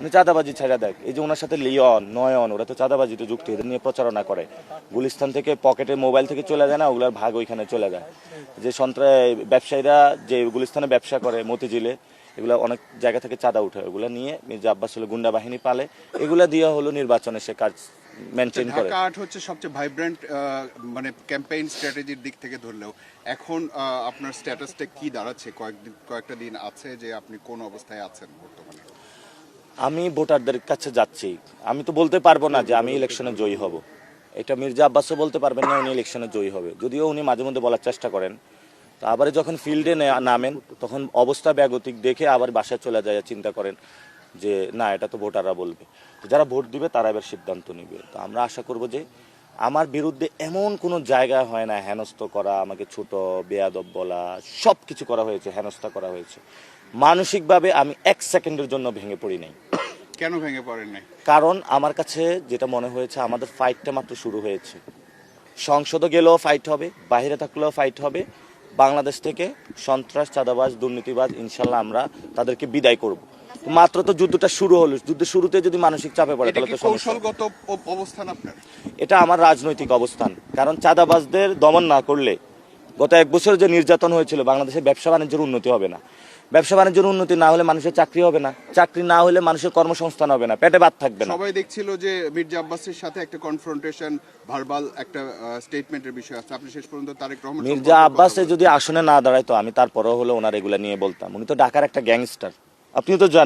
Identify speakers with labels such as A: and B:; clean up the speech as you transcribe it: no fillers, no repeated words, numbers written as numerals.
A: উনি চাঁদাবাজি ছাড়া দেখ, এই যে ওনার সাথে লিয়ন নয়ন ওরা তো চাঁদাবাজিতে যুক্ত, এদের নিয়ে প্রচারণা করে। গুলিস্তান থেকে পকেটে মোবাইল থেকে চলে যায় না, ওগুলার ভাগ ওইখানে চলে যায়। যে ব্যবসায়ীরা যে গুলিস্তানে ব্যবসা করে মতিঝিলে, এগুলা অনেক জায়গা থেকে চাঁদা উঠে, ওগুলা নিয়ে মির্জা আব্বাস হলো গুন্ডা বাহিনী পালে, এগুলা দিয়ে হলো নির্বাচনে সে কাজ মেনটেন করে।
B: ঢাকা ৮ হচ্ছে সবচেয়ে ভাইব্রেন্ট মানে ক্যাম্পেইন স্ট্র্যাটেজির দিক থেকে ধরলেও এখন আপনার স্ট্যাটাসটা কি দাঁড়াচ্ছে? কয়েকটা দিন আছে যে আপনি কোন অবস্থায় আছেন বর্তমানে?
A: আমি ভোটারদের কাছে যাচ্ছি, আমি তো বলতে পারবো না যে আমি ইলেকশনে জয়ী হব, এটা মির্জা আব্বাসও বলতে পারবেন না উনি ইলেকশনে জয়ী হবে, যদিও উনি মাঝে মধ্যে বলার চেষ্টা করেন। তো আবার যখন ফিল্ডে নামেন তখন অবস্থা ব্যাগতিক দেখে আবার বাসায় চলে যায়, চিন্তা করেন যে না এটা তো ভোটাররা বলবে। তো যারা ভোট দিবে তারা এবার সিদ্ধান্ত নিবে। তো আমরা আশা করব যে আমার বিরুদ্ধে এমন কোনো জায়গা হয় না হেনস্থ করা, আমাকে ছোট বেয়াদব বলা, সব কিছু করা হয়েছে, হেনস্থা করা হয়েছে। মানসিকভাবে আমি 1 সেকেন্ডের জন্য ভেঙে পড়ি নাই।
B: কেন ভেঙে পড়েন নাই?
A: কারণ আমার কাছে যেটা মনে হয়েছে আমাদের ফাইটটা মাত্র শুরু হয়েছে। সংসদে গেলেও ফাইট হবে, বাইরে থাকলেও ফাইট হবে। বাংলাদেশ থেকে সন্ত্রাস, চাঁদাবাজ, দুর্নীতিবাজ ইনশাল্লাহ আমরা তাদেরকে বিদায় করব। মাত্র তো যুদ্ধটা শুরু হলো, যুদ্ধের শুরুতে যদি মানসিক চাপে পড়ে তাহলে তো সমস্যা।
B: কৌশলগত অবস্থান আপনার?
A: এটা আমার রাজনৈতিক অবস্থান, কারণ চাঁদাবাজদের দমন না করলে গত 1 বছর যে নির্যাতন হয়েছিল, বাংলাদেশের ব্যবসা বাণিজ্যের উন্নতি হবে না। ব্যবসা বাণিজ্যের উন্নতি না হলে মানুষের চাকরি হবে না, চাকরি না হলে মানুষের কর্মসংস্থান হবে না, পেটে ভাত থাকবে না।
B: সবাই দেখছিল যে মির্জা আব্বাসের সাথে একটা কনফ্রন্টেশন, ভার্বাল একটা স্টেটমেন্টের বিষয় আছে। আপনি শেষ পর্যন্ত তারেক রহমান
A: মির্জা আব্বাসে যদি আসনে না দাঁড়ায় তো আমি তারপরেও হলো ওনার এগুলা নিয়ে বলতাম। উনি তো ঢাকার একটা গ্যাংস্টার, আপনিও তো জানেন।